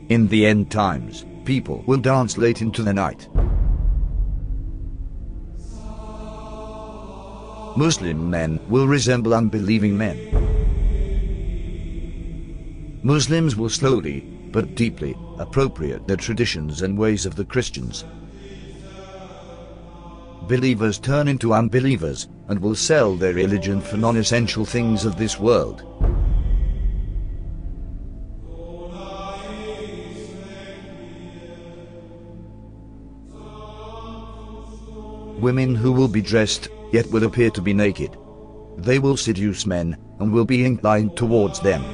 In the end times, people will dance late into the night. Muslim men will resemble unbelieving men. Muslims will slowly, but deeply, appropriate the traditions and ways of the Christians. Believers turn into unbelievers, and will sell their religion for non-essential things of this world. Women who will be dressed, yet will appear to be naked. They will seduce men, and will be inclined towards them.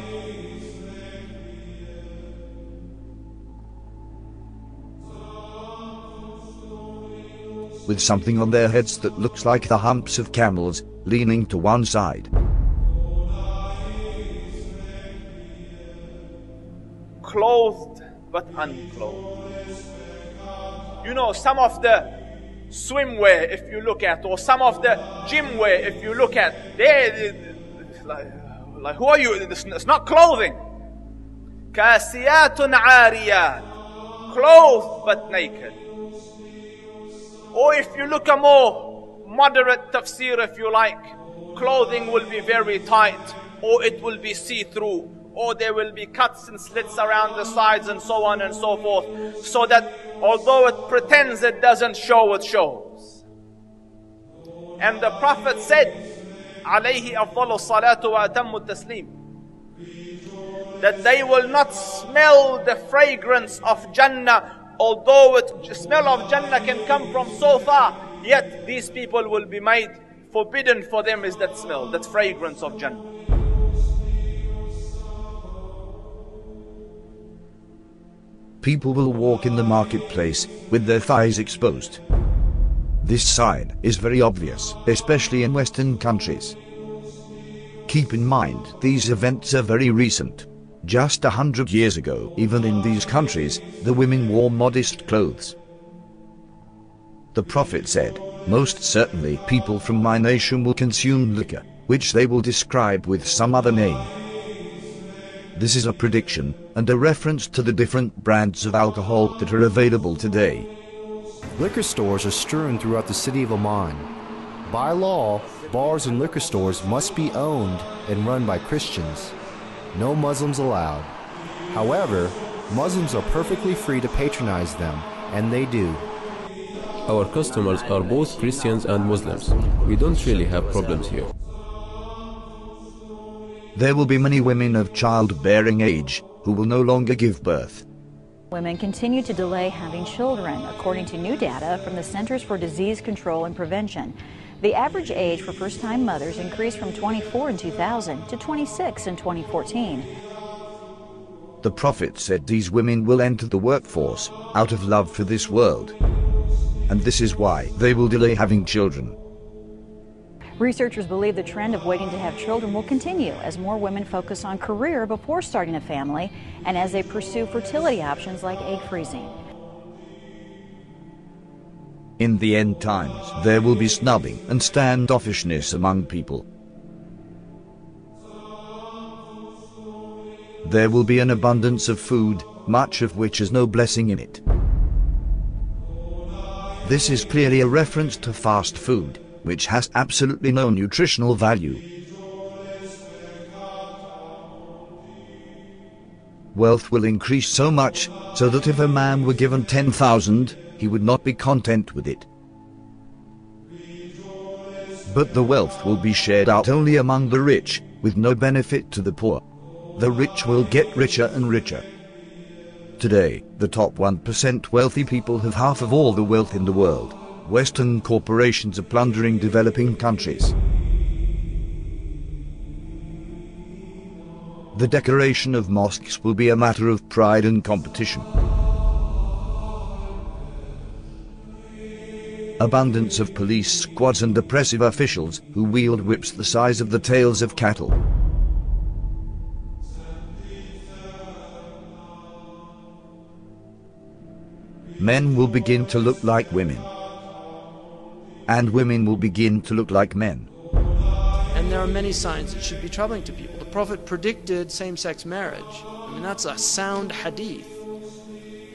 With something on their heads that looks like the humps of camels, leaning to one side. Clothed but unclothed. You know, some of the swimwear, if you look at, or some of the gym wear, if you look at, they like who are you? It's not clothing. Kasiyatun ariyat, clothed but naked. Or if you look a more moderate tafsir, if you like, clothing will be very tight, or it will be see-through, or there will be cuts and slits around the sides and so on and so forth, so that although it pretends it doesn't show, it shows. And the Prophet said, alayhi afdalu salatu wa atammu taslim, that they will not smell the fragrance of Jannah. Although the smell of Jannah can come from so far, yet these people will be made forbidden for them is that smell, that fragrance of Jannah. People will walk in the marketplace with their thighs exposed. This sign is very obvious, especially in Western countries. Keep in mind, these events are very recent. Just 100 years ago, even in these countries, the women wore modest clothes. The Prophet said, "Most certainly people from my nation will consume liquor, which they will describe with some other name." This is a prediction, and a reference to the different brands of alcohol that are available today. Liquor stores are strewn throughout the city of Amman. By law, bars and liquor stores must be owned and run by Christians. No Muslims allowed. However, Muslims are perfectly free to patronize them, and they do. Our customers are both Christians and Muslims. We don't really have problems here. There will be many women of childbearing age who will no longer give birth. Women continue to delay having children, according to new data from the Centers for Disease Control and Prevention. The average age for first-time mothers increased from 24 in 2000 to 26 in 2014. The Prophet said these women will enter the workforce out of love for this world. And this is why they will delay having children. Researchers believe the trend of waiting to have children will continue as more women focus on career before starting a family and as they pursue fertility options like egg freezing. In the end times, there will be snubbing and standoffishness among people. There will be an abundance of food, much of which has no blessing in it. This is clearly a reference to fast food, which has absolutely no nutritional value. Wealth will increase so much so that if a man were given 10,000, he would not be content with it. But the wealth will be shared out only among the rich, with no benefit to the poor. The rich will get richer and richer. Today, the top 1% wealthy people have half of all the wealth in the world. Western corporations are plundering developing countries. The decoration of mosques will be a matter of pride and competition. Abundance of police squads and oppressive officials who wield whips the size of the tails of cattle. Men will begin to look like women, and women will begin to look like men. And there are many signs that should be troubling to people. The Prophet predicted same-sex marriage. I mean, that's a sound hadith.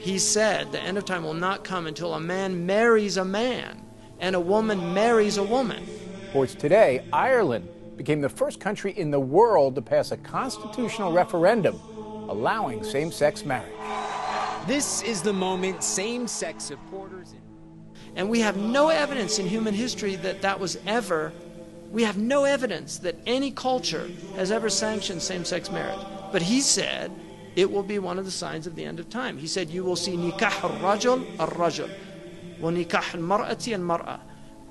he said the end of time will not come until a man marries a man and a woman marries a woman. Sports today, Ireland became the first country in the world to pass a constitutional referendum allowing same-sex marriage. This is the moment same-sex supporters... And we have no evidence in human history that that was ever, we have no evidence that any culture has ever sanctioned same-sex marriage. But he said it will be one of the signs of the end of time. He said you will see nikah al-rajul al-rajul, wa nikah al-mar'ati al-mar'a.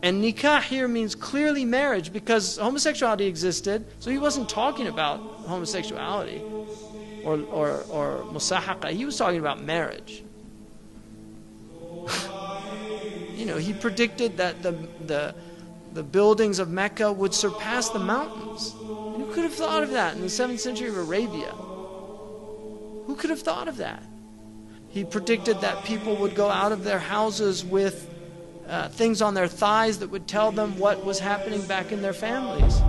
And nikah here means clearly marriage, because homosexuality existed, so he wasn't talking about homosexuality or musahaqa. He was talking about marriage. You know, he predicted that the buildings of Mecca would surpass the mountains. And who could have thought of that in the 7th century of Arabia? Who could have thought of that? He predicted that people would go out of their houses with things on their thighs that would tell them what was happening back in their families.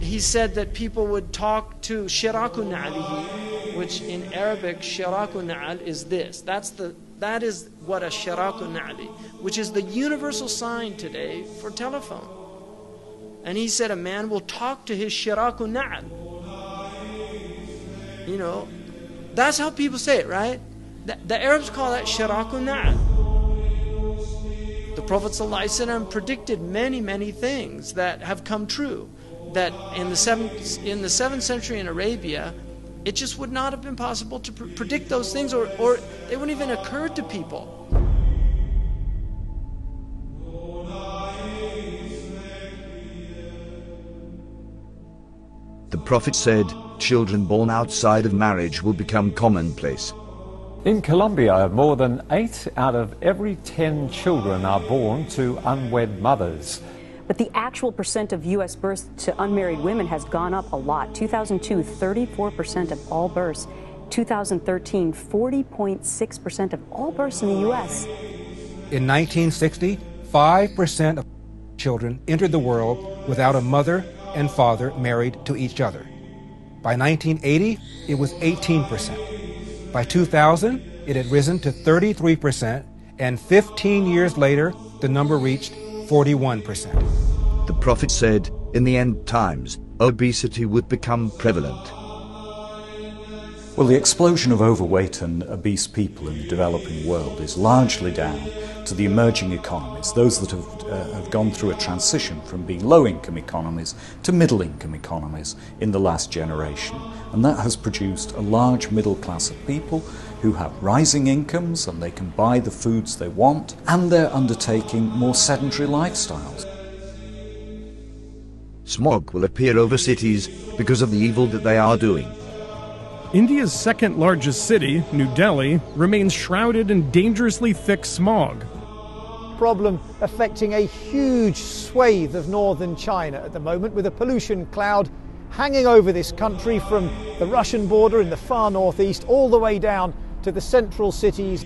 He said that people would talk to shiraku na'alihi, which in Arabic, shiraku na'al is this. That is what a shiraku na'ali, which is the universal sign today for telephone. And he said a man will talk to his shiraku na'al. You know, that's how people say it, right? The Arabs call that shiraku na'al. The Prophet ﷺ predicted many, many things that have come true. That in the 7th century in Arabia, it just would not have been possible to predict those things, or they wouldn't even occur to people. The Prophet said, children born outside of marriage will become commonplace. In Colombia, more than 8 out of every 10 children are born to unwed mothers. But the actual percent of U.S. births to unmarried women has gone up a lot. 2002, 34% of all births. 2013, 40.6% of all births in the U.S. In 1960, 5% of children entered the world without a mother and father married to each other. By 1980, it was 18%. By 2000, it had risen to 33%, and 15 years later, the number reached 41%. The Prophet said, in the end times, obesity would become prevalent. Well, the explosion of overweight and obese people in the developing world is largely down to the emerging economies, those that have gone through a transition from being low-income economies to middle-income economies in the last generation. And that has produced a large middle class of people who have rising incomes and they can buy the foods they want, and they're undertaking more sedentary lifestyles. Smog will appear over cities because of the evil that they are doing. India's second largest city, New Delhi, remains shrouded in dangerously thick smog. Problem affecting a huge swathe of northern China at the moment, with a pollution cloud hanging over this country from the Russian border in the far northeast all the way down to the central cities.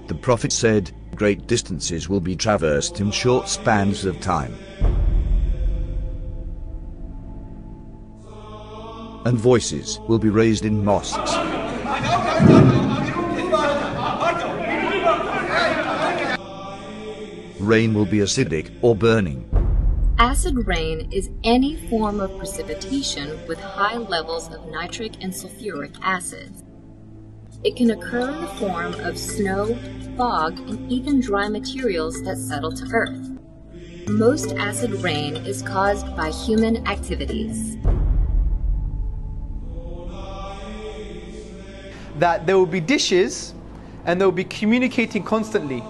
The Prophet said, great distances will be traversed in short spans of time. And voices will be raised in mosques. Rain will be acidic or burning. Acid rain is any form of precipitation with high levels of nitric and sulfuric acids. It can occur in the form of snow, fog, and even dry materials that settle to earth. Most acid rain is caused by human activities. That there will be dishes and they will be communicating constantly,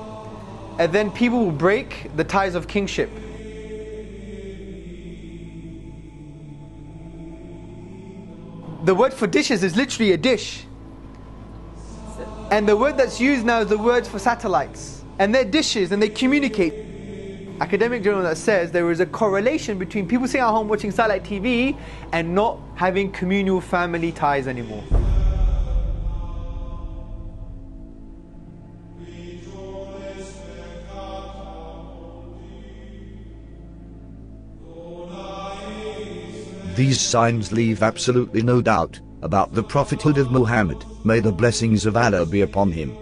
and then people will break the ties of kingship. The word for dishes is literally a dish, and the word that's used now is the word for satellites, and they're dishes and they communicate. Academic journal that says there is a correlation between people sitting at home watching satellite TV and not having communal family ties anymore. These signs leave absolutely no doubt about the prophethood of Muhammad, may the blessings of Allah be upon him.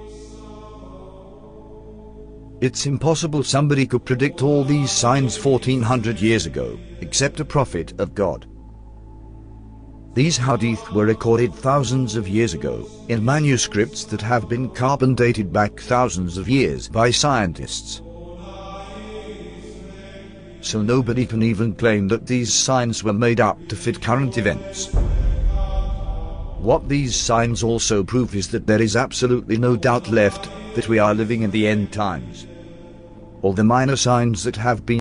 It's impossible somebody could predict all these signs 1400 years ago, except a prophet of God. These hadith were recorded thousands of years ago, in manuscripts that have been carbon dated back thousands of years by scientists. So nobody can even claim that these signs were made up to fit current events. What these signs also prove is that there is absolutely no doubt left that we are living in the end times. All the minor signs that have been